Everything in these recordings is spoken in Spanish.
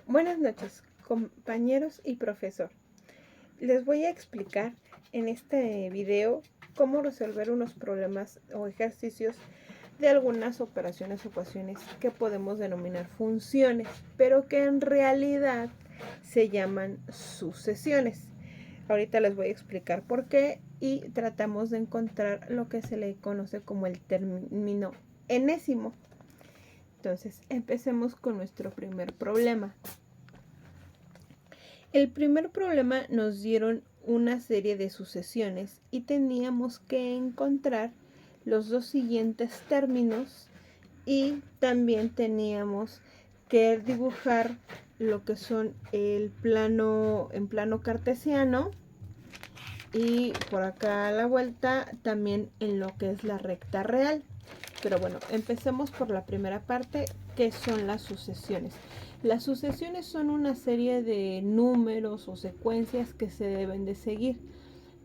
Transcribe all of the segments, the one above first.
Buenas noches, compañeros y profesor. Les voy a explicar en este video cómo resolver unos problemas o ejercicios de algunas operaciones o ecuaciones que podemos denominar funciones, pero que en realidad se llaman sucesiones. Ahorita les voy a explicar por qué y tratamos de encontrar lo que se le conoce como el término enésimo. Entonces, empecemos con nuestro primer problema. El primer problema nos dieron una serie de sucesiones y teníamos que encontrar los dos siguientes términos y también teníamos que dibujar lo que son el plano en plano cartesiano y por acá a la vuelta también en lo que es la recta real. Pero bueno, empecemos por la primera parte, que son las sucesiones. Las sucesiones son una serie de números o secuencias que se deben de seguir,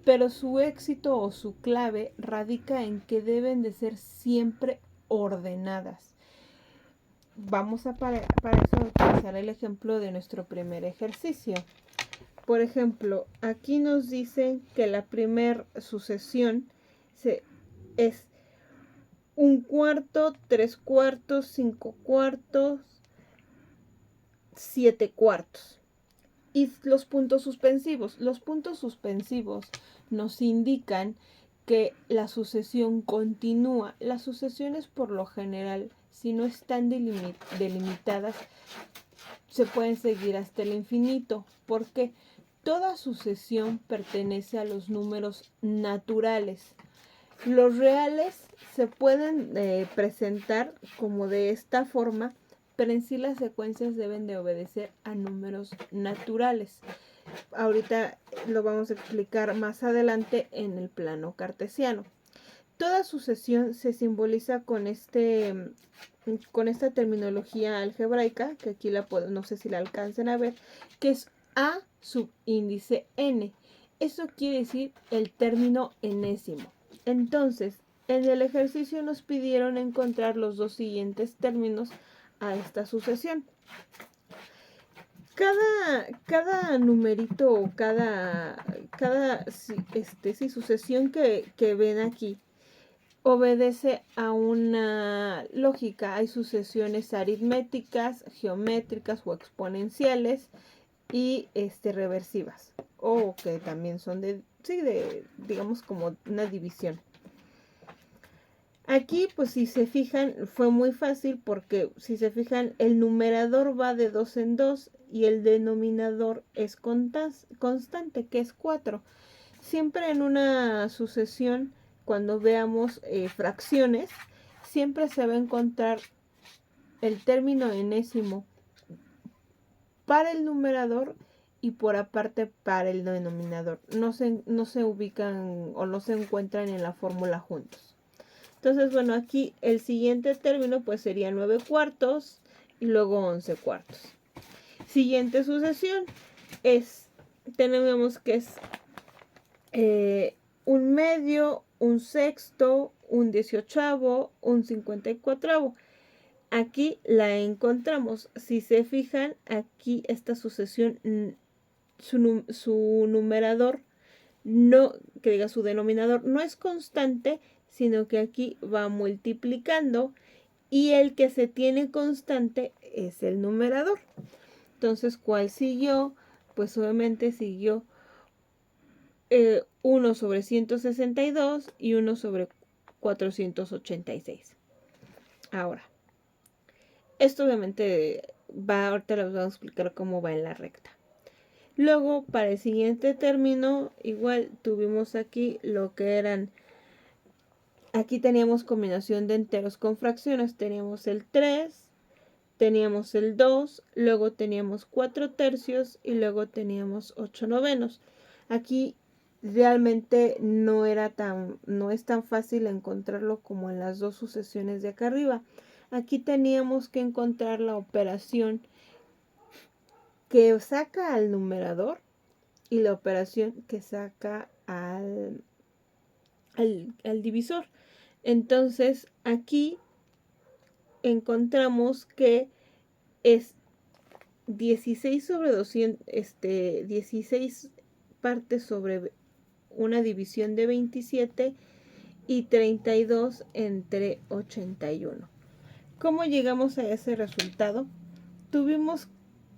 pero su éxito o su clave radica en que deben de ser siempre ordenadas. Vamos a para eso utilizar el ejemplo de nuestro primer ejercicio. Por ejemplo, aquí nos dicen que la primera sucesión es 1/4, 3/4, 5/4, 7/4. Y los puntos suspensivos. Los puntos suspensivos nos indican que la sucesión continúa. Las sucesiones por lo general, si no están delimitadas, se pueden seguir hasta el infinito. ¿Por qué? Toda sucesión pertenece a los números naturales. Los reales se pueden presentar como de esta forma, pero en sí las secuencias deben de obedecer a números naturales. Ahorita lo vamos a explicar más adelante en el plano cartesiano. Toda sucesión se simboliza con esta terminología algebraica, que aquí no sé si la alcancen a ver, que es A subíndice n. Eso quiere decir el término enésimo. Entonces, en el ejercicio nos pidieron encontrar los dos siguientes términos a esta sucesión. Cada numerito o cada sucesión que ven aquí obedece a una lógica. Hay sucesiones aritméticas, geométricas o exponenciales y reversivas, o que también son digamos como una división. Aquí, pues si se fijan, fue muy fácil porque si se fijan, el numerador va de 2 en 2 y el denominador es constante, que es 4. Siempre en una sucesión, cuando veamos fracciones, siempre se va a encontrar el término enésimo para el numerador y por aparte para el denominador. No se ubican o no se encuentran en la fórmula juntos. Entonces, bueno, aquí el siguiente término pues sería 9/4 y luego 11/4. Siguiente sucesión tenemos que es un medio, un sexto, un 18avo, un 54avo. Aquí la encontramos. Si se fijan, aquí esta sucesión, su numerador, su denominador no es constante, sino que aquí va multiplicando y el que se tiene constante es el numerador. Entonces, ¿cuál siguió? Pues obviamente siguió 1 sobre 162 y 1 sobre 486. Ahora, esto obviamente ahorita les vamos a explicar cómo va en la recta. Luego, para el siguiente término, igual tuvimos aquí lo que eran, aquí teníamos combinación de enteros con fracciones, teníamos el 3, teníamos el 2, luego teníamos 4/3 y luego teníamos 8/9. Aquí realmente no es tan fácil encontrarlo como en las dos sucesiones de acá arriba. Aquí teníamos que encontrar la operación que saca al numerador y la operación que saca al divisor. Entonces aquí encontramos que es 16 sobre 200, 16 partes sobre una división de 27 y 32 entre 81. ¿Cómo llegamos a ese resultado?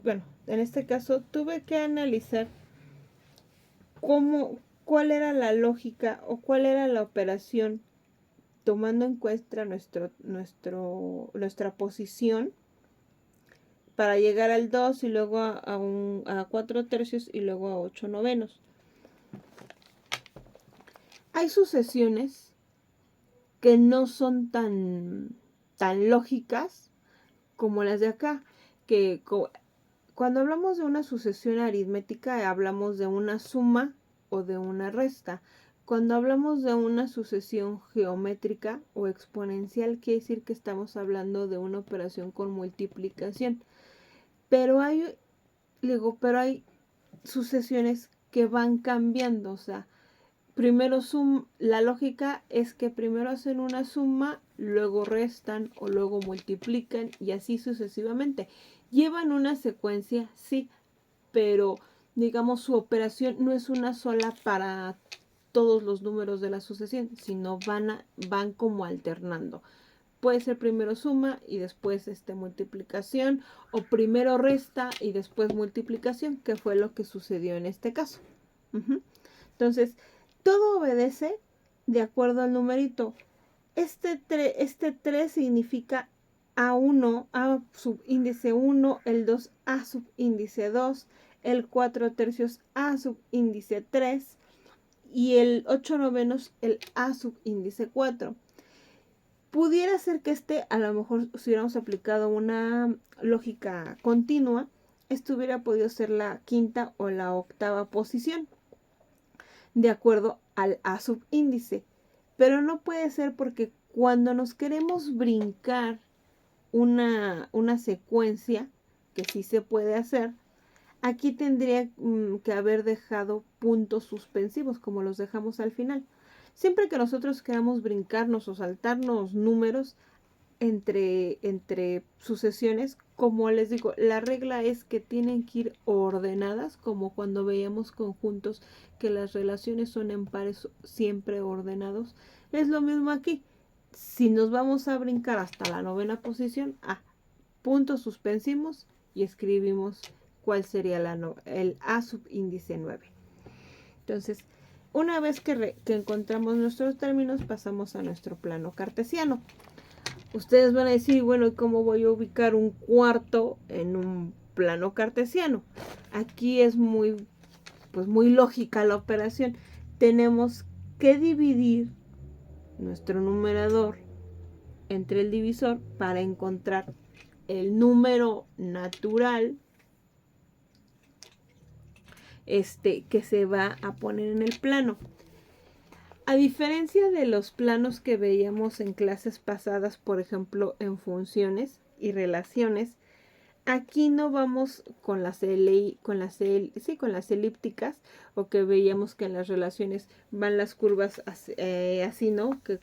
Bueno, en este caso tuve que analizar cuál era la lógica o cuál era la operación tomando en cuenta nuestra posición para llegar al 2 y luego a 4 tercios y luego a 8 novenos. Hay sucesiones que no son tan lógicas como las de acá, que cuando hablamos de una sucesión aritmética hablamos de una suma o de una resta. Cuando hablamos de una sucesión geométrica o exponencial, quiere decir que estamos hablando de una operación con multiplicación. Pero hay sucesiones que van cambiando, o sea, la lógica es que primero hacen una suma, luego restan o luego multiplican y así sucesivamente. Llevan una secuencia, sí, pero digamos su operación no es una sola para todos los números de la sucesión, sino van como alternando. Puede ser primero suma y después multiplicación, o primero resta y después multiplicación, que fue lo que sucedió en este caso. Entonces, todo obedece de acuerdo al numerito. Este 3 significa A1, A subíndice 1, el 2 A subíndice 2, el 4 tercios A subíndice 3 y el 8 novenos el A subíndice 4. Pudiera ser que a lo mejor si hubiéramos aplicado una lógica continua, esto hubiera podido ser la quinta o la octava posición, de acuerdo al A subíndice. Pero no puede ser porque cuando nos queremos brincar una secuencia, que sí se puede hacer, aquí tendría que haber dejado puntos suspensivos, como los dejamos al final. Siempre que nosotros queramos brincarnos o saltarnos números entre sucesiones, como les digo, la regla es que tienen que ir ordenadas, como cuando veíamos conjuntos que las relaciones son en pares siempre ordenados. Es lo mismo aquí. Si nos vamos a brincar hasta la novena posición, puntos suspensivos y escribimos cuál sería el A subíndice 9. Entonces, una vez que encontramos nuestros términos, pasamos a nuestro plano cartesiano. Ustedes van a decir, bueno, ¿y cómo voy a ubicar un cuarto en un plano cartesiano? Aquí es muy lógica la operación. Tenemos que dividir nuestro numerador entre el divisor para encontrar el número natural que se va a poner en el plano. A diferencia de los planos que veíamos en clases pasadas, por ejemplo, en funciones y relaciones, aquí no vamos con las elípticas, o que veíamos que en las relaciones van las curvas así, ¿no? Que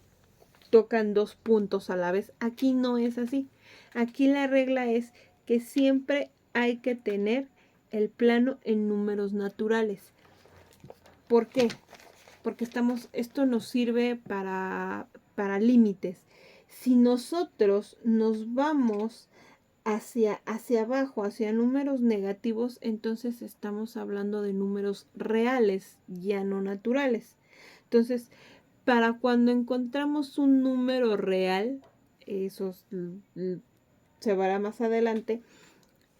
tocan dos puntos a la vez. Aquí no es así. Aquí la regla es que siempre hay que tener el plano en números naturales. ¿Por qué? Porque esto nos sirve para límites. Si nosotros nos vamos hacia abajo, hacia números negativos, entonces estamos hablando de números reales, ya no naturales. Entonces, para cuando encontramos un número real, eso se verá más adelante,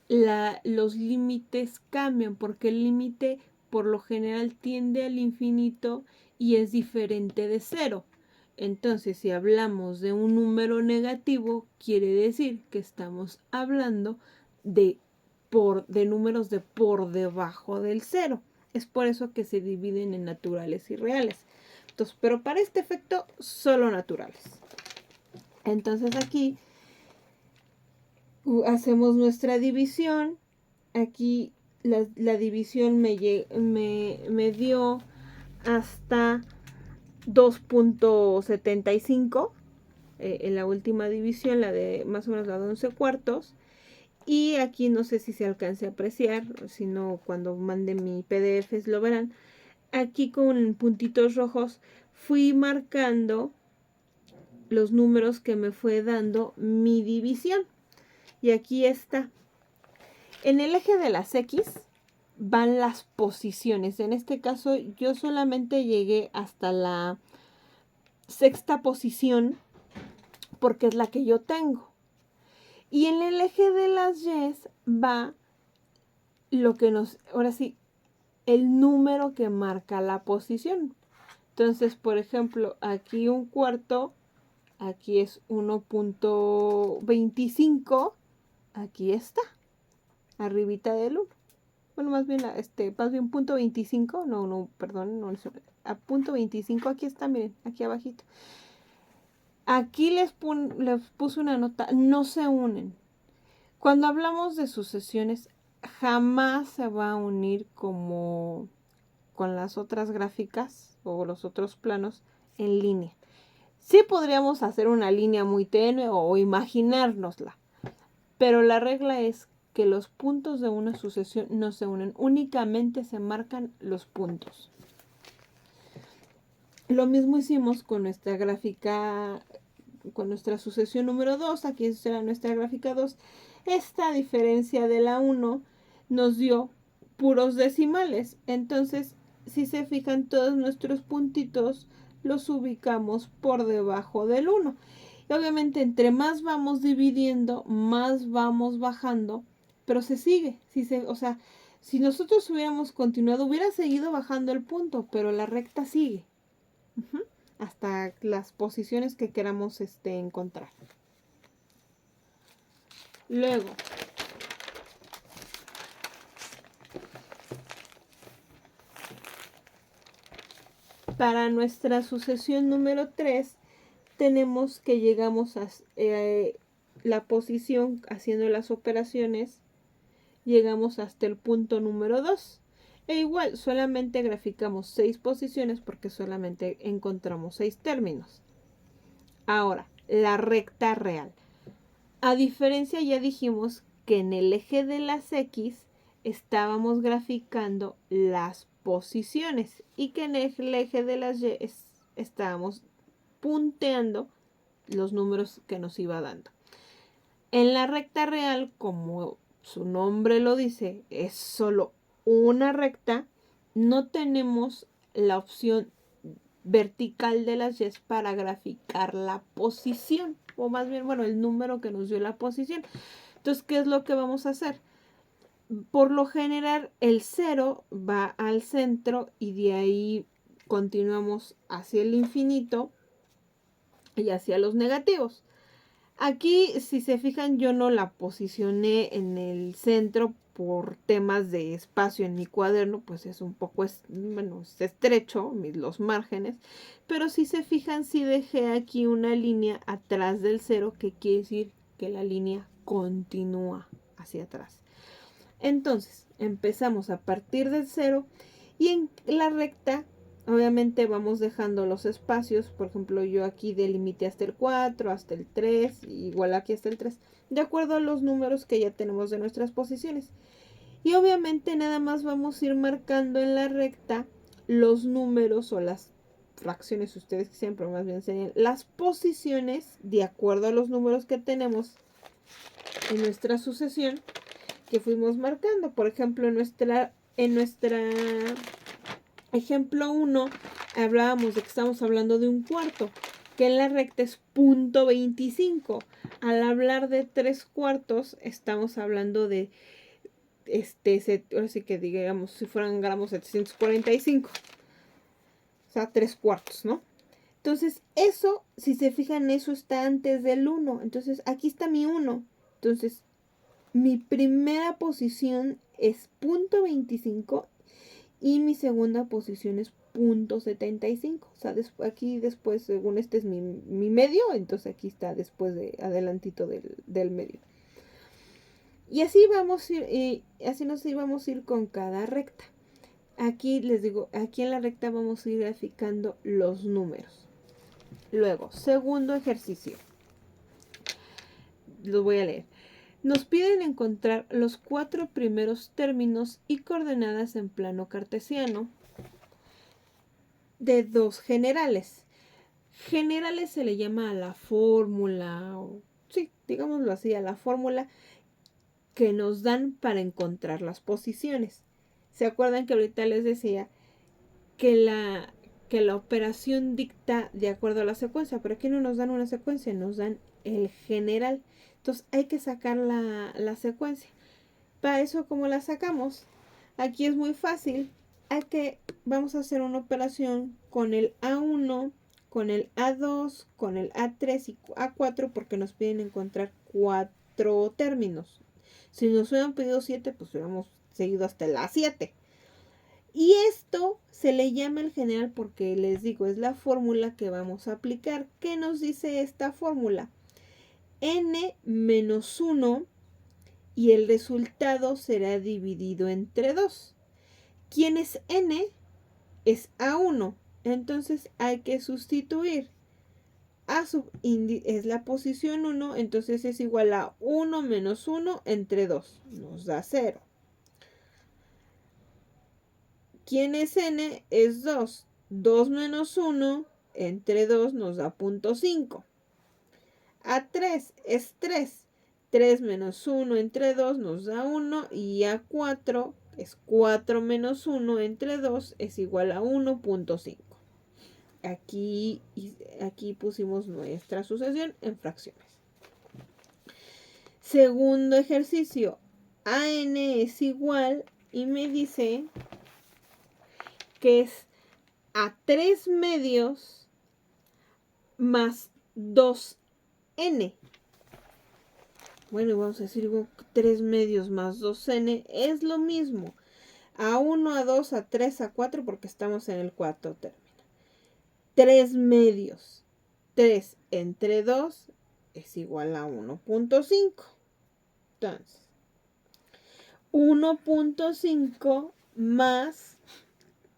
los límites cambian, porque el límite por lo general tiende al infinito y es diferente de cero. Entonces, si hablamos de un número negativo, quiere decir que estamos hablando de números de por debajo del cero. Es por eso que se dividen en naturales y reales. Entonces, pero para este efecto, solo naturales. Entonces aquí hacemos nuestra división. Aquí la división me dio hasta 2.75 en la última división, la de más o menos la de 11 cuartos. Y aquí no sé si se alcance a apreciar, si no cuando mande mi PDF lo verán. Aquí con puntitos rojos fui marcando los números que me fue dando mi división. Y aquí está. En el eje de las X van las posiciones. En este caso yo solamente llegué hasta la sexta posición porque es la que yo tengo. Y en el eje de las Y va lo que nos, ahora sí, el número que marca la posición. Entonces, por ejemplo, aquí un cuarto, aquí es 1.25, aquí está, arribita del 1. Bueno, más bien, más bien punto 25, no, perdón, no, a punto 25, aquí está, miren, aquí abajito. Aquí les puse una nota, no se unen. Cuando hablamos de sucesiones, jamás se va a unir como con las otras gráficas o los otros planos en línea. Sí podríamos hacer una línea muy tenue o imaginárnosla, pero la regla es que los puntos de una sucesión no se unen, únicamente se marcan los puntos. Lo mismo hicimos con nuestra gráfica, con nuestra sucesión número 2, aquí será nuestra gráfica 2. Esta diferencia de la 1 nos dio puros decimales, entonces si se fijan todos nuestros puntitos los ubicamos por debajo del 1. Y obviamente entre más vamos dividiendo, más vamos bajando, pero se sigue, o sea, si nosotros hubiéramos continuado, hubiera seguido bajando el punto, pero la recta sigue. Hasta las posiciones que queramos encontrar. Luego, para nuestra sucesión número 3, tenemos que llegamos a la posición haciendo las operaciones, llegamos hasta el punto número 2. E igual, solamente graficamos 6 posiciones porque solamente encontramos 6 términos. Ahora, la recta real. A diferencia, ya dijimos que en el eje de las X estábamos graficando las posiciones y que en el eje de las Y estábamos punteando los números que nos iba dando. En la recta real, como su nombre lo dice, es solo una recta, no tenemos la opción vertical de las Y para graficar la posición, o más bien, bueno, el número que nos dio la posición. Entonces, ¿qué es lo que vamos a hacer? Por lo general, el 0 va al centro y de ahí continuamos hacia el infinito y hacia los negativos. Aquí, si se fijan, yo no la posicioné en el centro por temas de espacio en mi cuaderno, pues es un poco, bueno, es estrecho los márgenes, pero si se fijan, sí dejé aquí una línea atrás del 0, que quiere decir que la línea continúa hacia atrás. Entonces, empezamos a partir del 0 y en la recta obviamente vamos dejando los espacios. Por ejemplo, yo aquí delimité hasta el 4, hasta el 3, igual aquí hasta el 3, de acuerdo a los números que ya tenemos de nuestras posiciones. Y obviamente nada más vamos a ir marcando en la recta los números o las fracciones, ustedes siempre más bien serían las posiciones de acuerdo a los números que tenemos en nuestra sucesión que fuimos marcando. Por ejemplo, en nuestra ejemplo 1 hablábamos de que estamos hablando de un cuarto, que en la recta es 0.25. Al hablar de 3/4 estamos hablando de ahora sí que digamos si fueran gramos 745. O sea, 3/4, ¿no? Entonces, eso, si se fijan, eso está antes del 1. Entonces, aquí está mi 1. Entonces, mi primera posición es 0.25 y mi segunda posición es 0.75. O sea, aquí después, según este es mi medio, entonces aquí está después de adelantito del medio. Y así vamos a ir, así nos íbamos a ir con cada recta. Aquí les digo, aquí en la recta vamos a ir graficando los números. Luego, segundo ejercicio. Los voy a leer. Nos piden encontrar los 4 primeros términos y coordenadas en plano cartesiano de dos generales. Generales se le llama a la fórmula, o sí, digámoslo así, a la fórmula que nos dan para encontrar las posiciones. ¿Se acuerdan que ahorita les decía que la operación dicta de acuerdo a la secuencia? Pero aquí no nos dan una secuencia, nos dan el general. Entonces hay que sacar la secuencia. Para eso, ¿cómo la sacamos? Aquí es muy fácil. Vamos a hacer una operación con el A1, con el A2, con el A3 y A4 porque nos piden encontrar 4 términos. Si nos hubieran pedido 7, pues hubiéramos seguido hasta el A7. Y esto se le llama el general porque les digo, es la fórmula que vamos a aplicar. ¿Qué nos dice esta fórmula? N menos 1 y el resultado será dividido entre 2. ¿Quién es N? Es A1. Entonces hay que sustituir. A es la posición 1, entonces es igual a 1 menos 1 entre 2. Nos da 0. ¿Quién es N? Es 2. 2 menos 1 entre 2 nos da 0.5. A3 es 3. 3 menos 1 entre 2 nos da 1 y A4 es 4 menos 1 entre 2 es igual a 1.5. Aquí pusimos nuestra sucesión en fracciones. Segundo ejercicio, AN es igual y me dice que es a 3 medios más 2n. Bueno, vamos a decir 3 medios más 2n es lo mismo. A1, A2, A3, A4 porque estamos en el cuarto término. 3 medios. 3 entre 2 es igual a 1.5. Entonces, 1.5 más,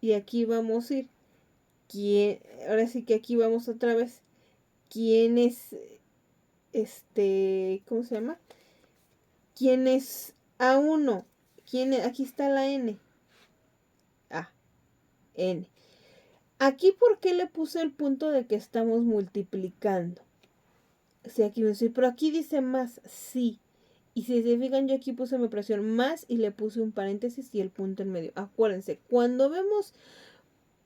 y aquí vamos a ir, ahora sí que aquí vamos otra vez, ¿quién es, cómo se llama? ¿Quién es A1? Aquí está la N. N. Aquí, ¿por qué le puse el punto de que estamos multiplicando? Sí, aquí me dice, pero aquí dice más, sí. Y si se fijan, yo aquí puse mi operación más y le puse un paréntesis y el punto en medio. Acuérdense, cuando vemos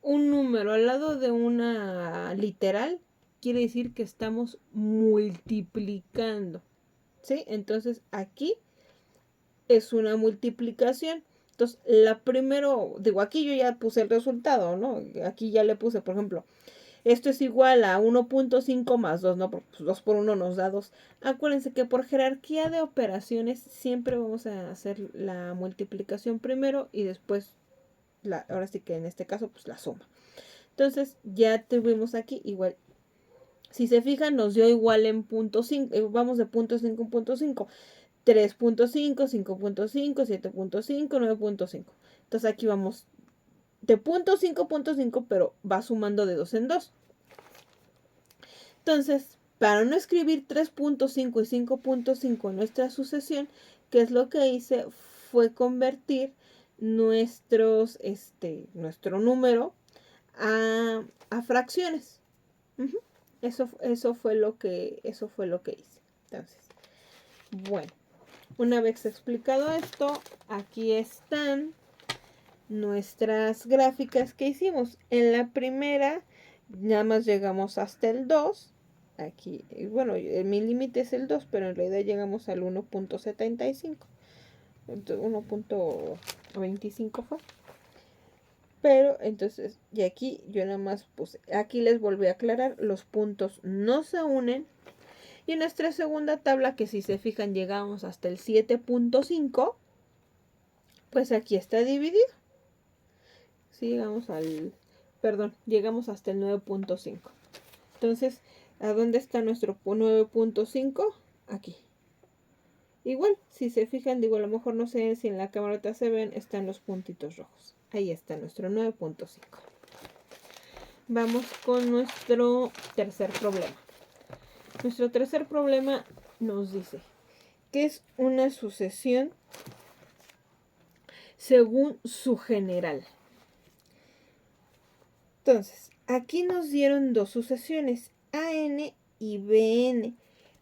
un número al lado de una literal, quiere decir que estamos multiplicando. ¿Sí? Entonces aquí es una multiplicación. Entonces, aquí yo ya puse el resultado, ¿no? Aquí ya le puse, por ejemplo, esto es igual a 1.5 más 2, ¿no? Porque 2 por 1 nos da 2. Acuérdense que por jerarquía de operaciones siempre vamos a hacer la multiplicación primero y después, ahora sí que en este caso, pues la suma. Entonces, ya tuvimos aquí igual. Si se fijan, nos dio igual en punto 5. Vamos de punto 5 en punto 5. 3.5, 5.5, 7.5, 9.5. Entonces aquí vamos de punto 5.5, pero va sumando de 2 en 2. Entonces, para no escribir 3.5 y 5.5 en nuestra sucesión, ¿qué es lo que hice? Fue convertir nuestro número a fracciones. Eso fue lo que hice. Entonces, bueno, una vez explicado esto, aquí están nuestras gráficas que hicimos. En la primera, nada más llegamos hasta el 2. Aquí, bueno, mi límite es el 2, pero en realidad llegamos al 1.75. 1.25 fue. Pero entonces, y aquí yo nada más puse, aquí les volví a aclarar, los puntos no se unen. Y en nuestra segunda tabla, que si se fijan llegamos hasta el 7.5, pues aquí está dividido. Sí, llegamos hasta el 9.5. Entonces, ¿a dónde está nuestro 9.5? Aquí. Igual, si se fijan, digo, a lo mejor no sé si en la camarota se ven, están los puntitos rojos. Ahí está nuestro 9.5. Vamos con nuestro tercer problema. Nuestro tercer problema nos dice ¿Qué es una sucesión según su general? Entonces, aquí nos dieron dos sucesiones, AN y BN.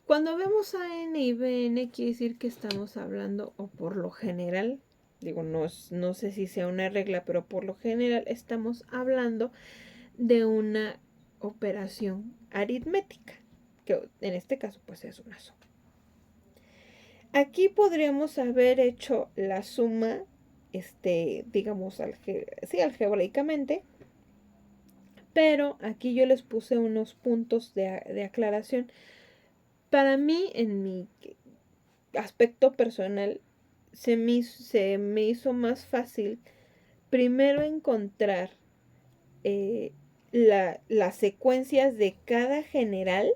Cuando vemos AN y BN, quiere decir que estamos hablando, o por lo general, digo, no sé si sea una regla, pero por lo general estamos hablando de una operación aritmética, que en este caso pues es una suma. Aquí podríamos haber hecho la suma, digamos, algebraicamente, pero aquí yo les puse unos puntos de aclaración. Para mí, en mi aspecto personal, se me hizo más fácil primero encontrar las secuencias de cada general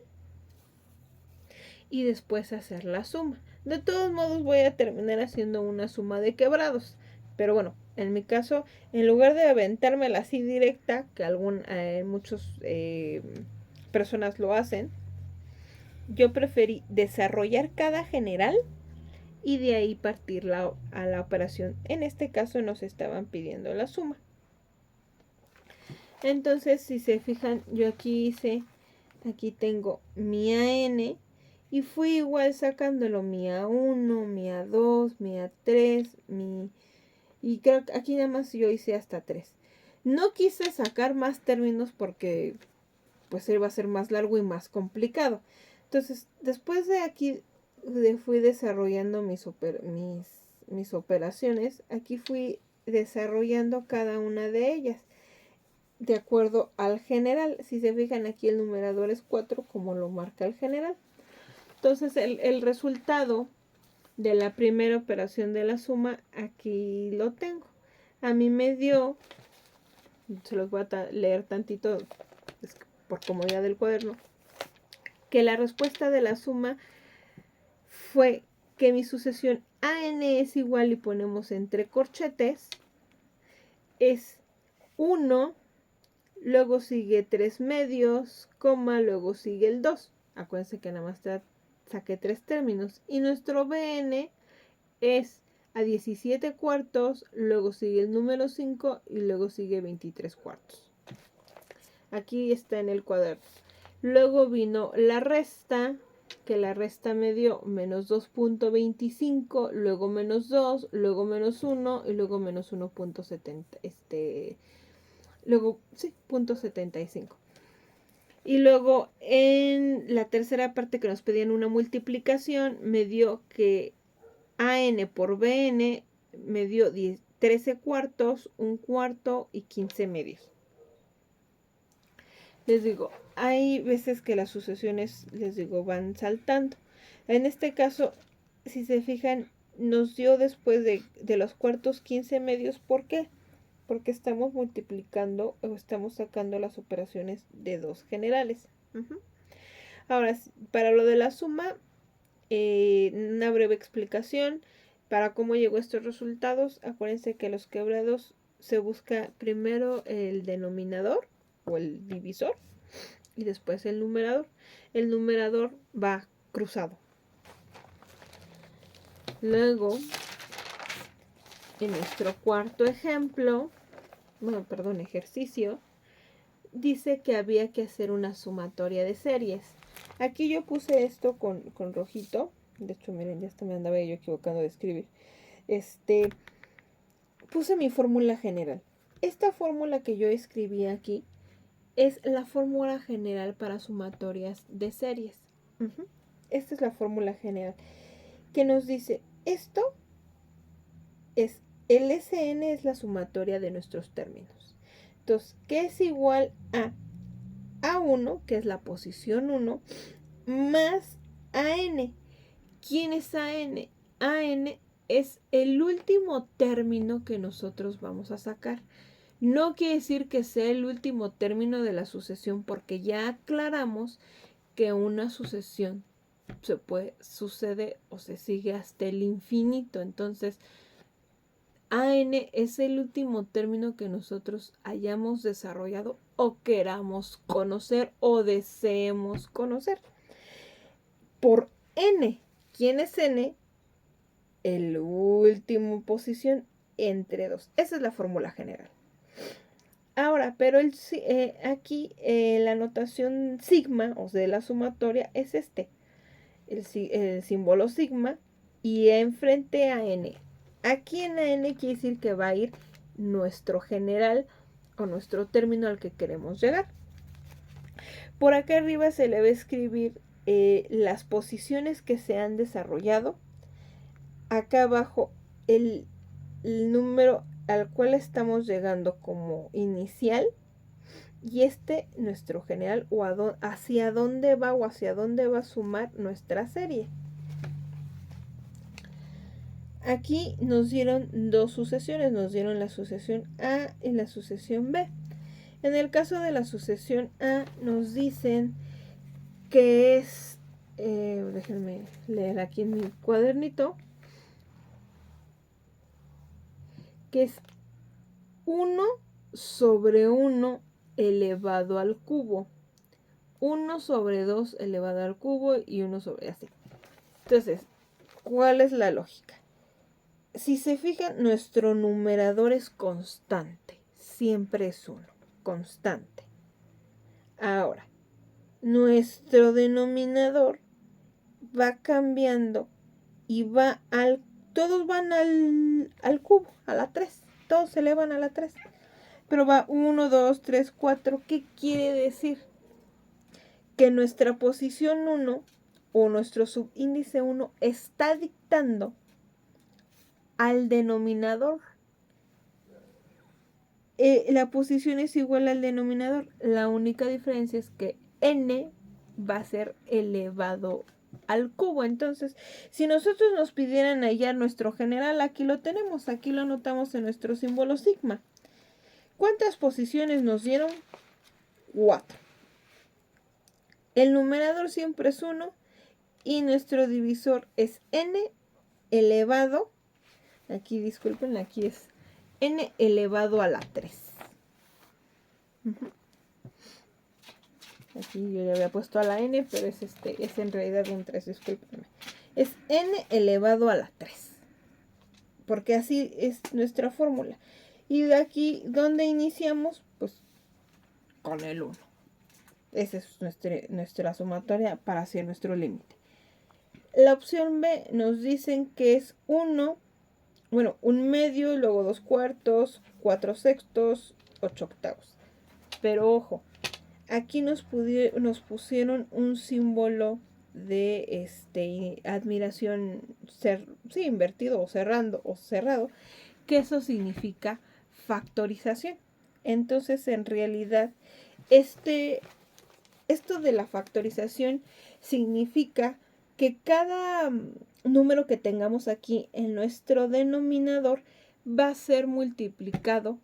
y después hacer la suma. De todos modos voy a terminar haciendo una suma de quebrados. Pero bueno, en mi caso, en lugar de aventármela así directa, que muchas personas lo hacen, yo preferí desarrollar cada general y de ahí partir a la operación. En este caso nos estaban pidiendo la suma. Entonces, si se fijan, yo aquí tengo mi AN y fui igual sacándolo mi A1, mi A2, mi A3, y creo que aquí nada más yo hice hasta 3. No quise sacar más términos porque pues iba a ser más largo y más complicado. Entonces, después de aquí fui desarrollando mis operaciones. Aquí fui desarrollando cada una de ellas de acuerdo al general. Si se fijan, aquí el numerador es 4 como lo marca el general. Entonces el resultado de la primera operación de la suma aquí lo tengo. A mí me dio, se los voy a leer tantito por comodidad del cuaderno, que la respuesta de la suma fue que mi sucesión AN es igual, y ponemos entre corchetes, es 1, luego sigue 3 medios, coma, luego sigue el 2. Acuérdense que nada más saqué 3 términos. Y nuestro BN es a 17 cuartos, luego sigue el número 5 y luego sigue 23 cuartos. Aquí está en el cuaderno. Luego vino la resta, que la resta me dio menos 2.25, luego menos 2, luego menos 1 y luego menos 1.70. Luego, sí, 0.75. Y luego en la tercera parte que nos pedían una multiplicación, me dio que AN por BN me dio 13 cuartos, 1 cuarto y 15 medios. Les digo, hay veces que las sucesiones, les digo, van saltando. En este caso, si se fijan, nos dio después de los cuartos 15 medios. ¿Por qué? Porque estamos multiplicando o estamos sacando las operaciones de dos generales. Ahora, para lo de la suma, una breve explicación para cómo llegó a estos resultados. Acuérdense que los quebrados se busca primero el denominador o el divisor y después el numerador. El numerador va cruzado. Luego, en nuestro cuarto ejercicio, dice que había que hacer una sumatoria de series. Aquí yo puse esto con rojito. De hecho, miren, ya hasta me andaba yo equivocando de escribir. Puse mi fórmula general. Esta fórmula que yo escribí aquí es la fórmula general para sumatorias de series. Esta es la fórmula general que nos dice, esto es, el SN es la sumatoria de nuestros términos. Entonces, ¿qué es igual a A1, que es la posición 1, más AN? ¿Quién es AN? AN es el último término que nosotros vamos a sacar. No quiere decir que sea el último término de la sucesión, porque ya aclaramos que una sucesión sucede o se sigue hasta el infinito. Entonces, AN es el último término que nosotros hayamos desarrollado o queramos conocer o deseemos conocer. Por N, ¿quién es n? El último posición entre 2. Esa es la fórmula general. Ahora, pero aquí la notación sigma, o sea, la sumatoria, es el símbolo sigma, y enfrente a n. Aquí en la n quiere decir que va a ir nuestro general o nuestro término al que queremos llegar. Por acá arriba se le va a escribir las posiciones que se han desarrollado. Acá abajo el número al cual estamos llegando como inicial, y nuestro general, o hacia dónde va a sumar nuestra serie. Aquí nos dieron dos sucesiones, nos dieron la sucesión A y la sucesión B. En el caso de la sucesión A nos dicen que es, déjenme leer aquí en mi cuadernito, que es 1 sobre 1 elevado al cubo, 1 sobre 2 elevado al cubo y 1 sobre así. Entonces, ¿cuál es la lógica? Si se fijan, nuestro numerador es constante, siempre es 1, constante. Ahora, nuestro denominador va cambiando y todos van al cubo, a la 3, todos se elevan a la 3. Pero va 1, 2, 3, 4. ¿Qué quiere decir? Que nuestra posición 1 o nuestro subíndice 1 está dictando al denominador. La posición es igual al denominador. La única diferencia es que n va a ser elevado al cubo. Entonces, si nosotros nos pidieran hallar nuestro general, aquí lo tenemos. Aquí lo anotamos en nuestro símbolo sigma. ¿Cuántas posiciones nos dieron? 4. El numerador siempre es 1 y nuestro divisor es n elevado, aquí disculpen, aquí es n elevado a la 3. Aquí yo le había puesto a la n, pero es en realidad un 3, discúlpenme. Es n elevado a la 3, porque así es nuestra fórmula. Y de aquí, ¿dónde iniciamos? Pues con el 1. Esa es nuestra sumatoria para hacer nuestro límite. La opción B nos dicen que es 1, bueno, 1/2, luego 2/4, 4/6, 8/8. Pero ojo, aquí nos pusieron un símbolo de admiración, invertido o cerrado, que eso significa factorización. Entonces, en realidad, esto de la factorización significa que cada número que tengamos aquí en nuestro denominador va a ser multiplicado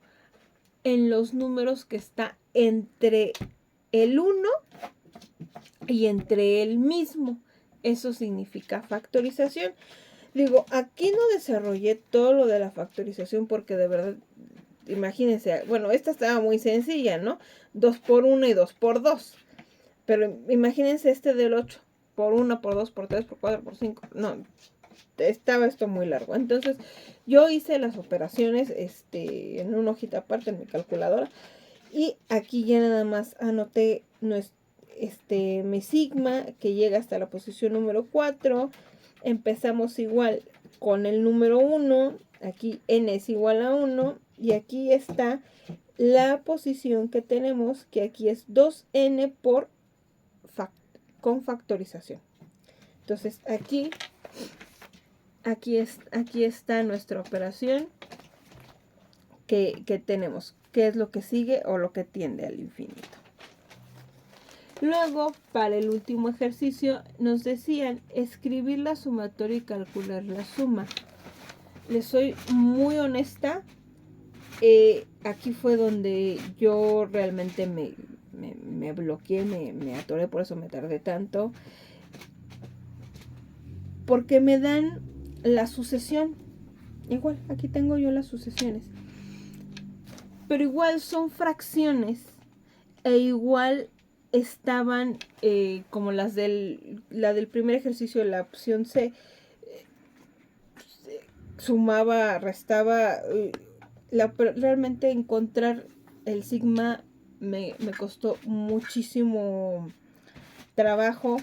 en los números que está entre el 1 y entre el mismo. Eso significa factorización. Digo, aquí no desarrollé todo lo de la factorización porque de verdad, imagínense, bueno, esta estaba muy sencilla, ¿no? 2 por 1 y 2 por 2. Pero imagínense del 8 por 1, por 2, por 3, por 4, por 5. No, estaba esto muy largo. Entonces, yo hice las operaciones en una hojita aparte en mi calculadora. Y aquí ya nada más anoté mi sigma, que llega hasta la posición número 4. Empezamos igual con el número 1. Aquí n es igual a 1. Y aquí está la posición que tenemos, que aquí es 2n con factorización. Entonces aquí está nuestra operación que tenemos, que es lo que sigue o lo que tiende al infinito. Luego, para el último ejercicio, nos decían escribir la sumatoria y calcular la suma. Les soy muy honesta, aquí fue donde yo realmente me bloqueé, me atoré, por eso me tardé tanto. Porque me dan la sucesión. Igual, aquí tengo yo las sucesiones. Pero igual son fracciones. E igual estaban como la del primer ejercicio, la opción C, sumaba, restaba, realmente encontrar el sigma me costó muchísimo trabajo.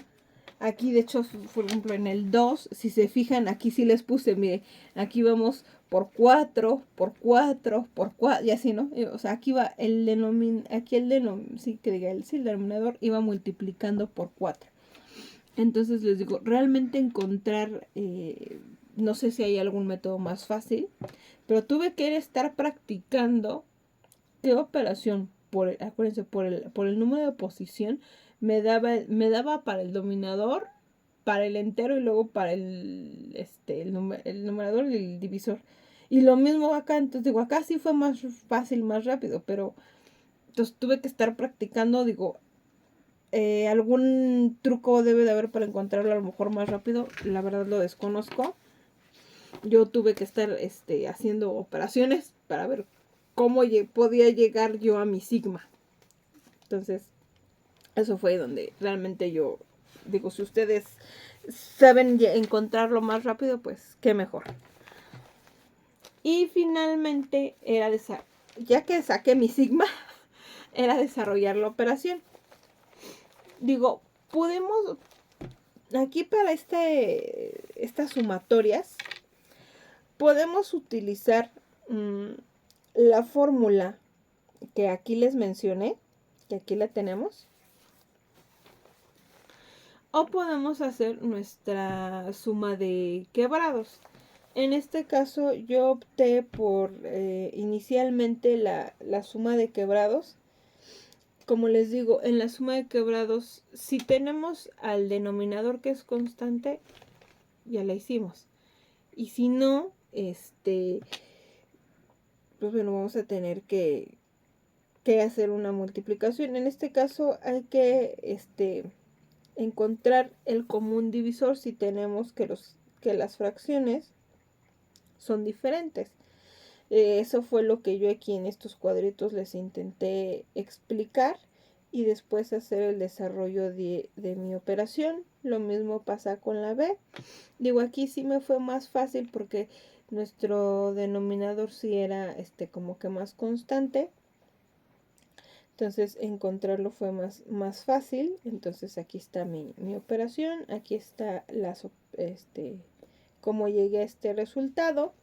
Aquí de hecho, por ejemplo, en el 2, si se fijan, aquí sí les puse, mire, aquí vamos por 4, por 4, por 4, y así, ¿no? O sea, aquí va el denominador iba multiplicando por 4. Entonces les digo, realmente encontrar, no sé si hay algún método más fácil, pero tuve que estar practicando qué operación, acuérdense, por el número de posición, me daba para el dominador, para el entero y luego para el numerador y el divisor. Y lo mismo acá, entonces digo, acá sí fue más fácil, más rápido, pero entonces tuve que estar practicando, digo, algún truco debe de haber para encontrarlo a lo mejor más rápido, la verdad lo desconozco. Yo tuve que estar haciendo operaciones para ver cómo podía llegar yo a mi sigma. Entonces, eso fue donde realmente yo digo, si ustedes saben encontrarlo más rápido, pues qué mejor. Y finalmente ya que saqué mi sigma, era desarrollar la operación. Digo, podemos, aquí para estas sumatorias, podemos utilizar la fórmula que aquí les mencioné, que aquí la tenemos. O podemos hacer nuestra suma de quebrados. En este caso yo opté por inicialmente la suma de quebrados. Como les digo, en la suma de quebrados, si tenemos al denominador que es constante, ya la hicimos. Y si no, pues bueno, vamos a tener que hacer una multiplicación. En este caso hay que encontrar el común divisor si tenemos que las fracciones son diferentes. Eso fue lo que yo aquí en estos cuadritos les intenté explicar y después hacer el desarrollo de mi operación. Lo mismo pasa con la B. Digo, aquí sí me fue más fácil porque nuestro denominador sí era como que más constante. Entonces encontrarlo fue más fácil. Entonces aquí está mi operación. Aquí está cómo llegué a este resultado.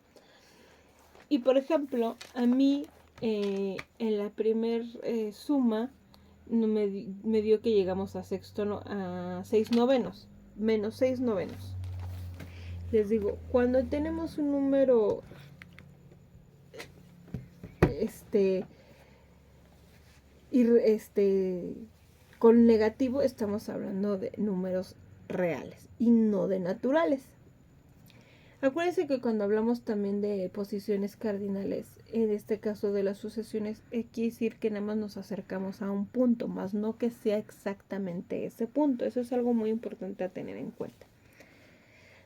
Y por ejemplo, a mí en la primer suma me dio que llegamos a a 6 novenos. Menos 6 novenos. Les digo, cuando tenemos un número con negativo, estamos hablando de números reales y no de naturales. Acuérdense que cuando hablamos también de posiciones cardinales, en este caso de las sucesiones, quiere decir que nada más nos acercamos a un punto, más no que sea exactamente ese punto. Eso es algo muy importante a tener en cuenta.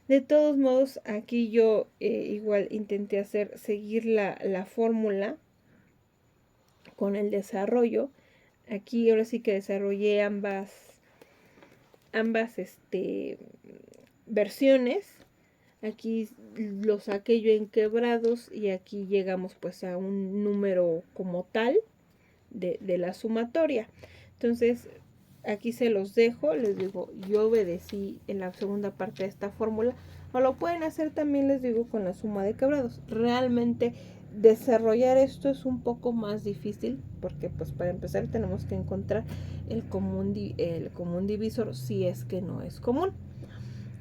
De todos modos, aquí yo igual intenté seguir la fórmula con el desarrollo. Aquí ahora sí que desarrollé ambas versiones. Aquí lo saqué yo en quebrados y aquí llegamos pues a un número como tal de la sumatoria. Entonces aquí se los dejo, les digo, yo obedecí en la segunda parte de esta fórmula, o lo pueden hacer también, les digo, con la suma de quebrados. Realmente desarrollar esto es un poco más difícil porque pues para empezar tenemos que encontrar el común divisor si es que no es común.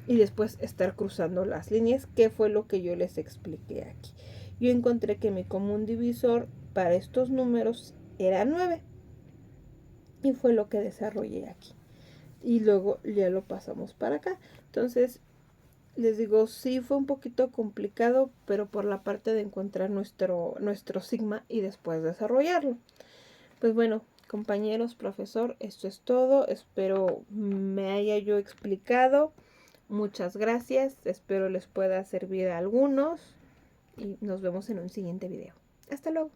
Y después estar cruzando las líneas, que fue lo que yo les expliqué aquí. Yo encontré que mi común divisor para estos números era 9. Y fue lo que desarrollé aquí. Y luego ya lo pasamos para acá. Entonces, les digo, sí fue un poquito complicado, pero por la parte de encontrar nuestro sigma y después desarrollarlo. Pues bueno, compañeros, profesor, esto es todo. Espero me haya yo explicado. Muchas gracias, espero les pueda servir a algunos y nos vemos en un siguiente video. Hasta luego.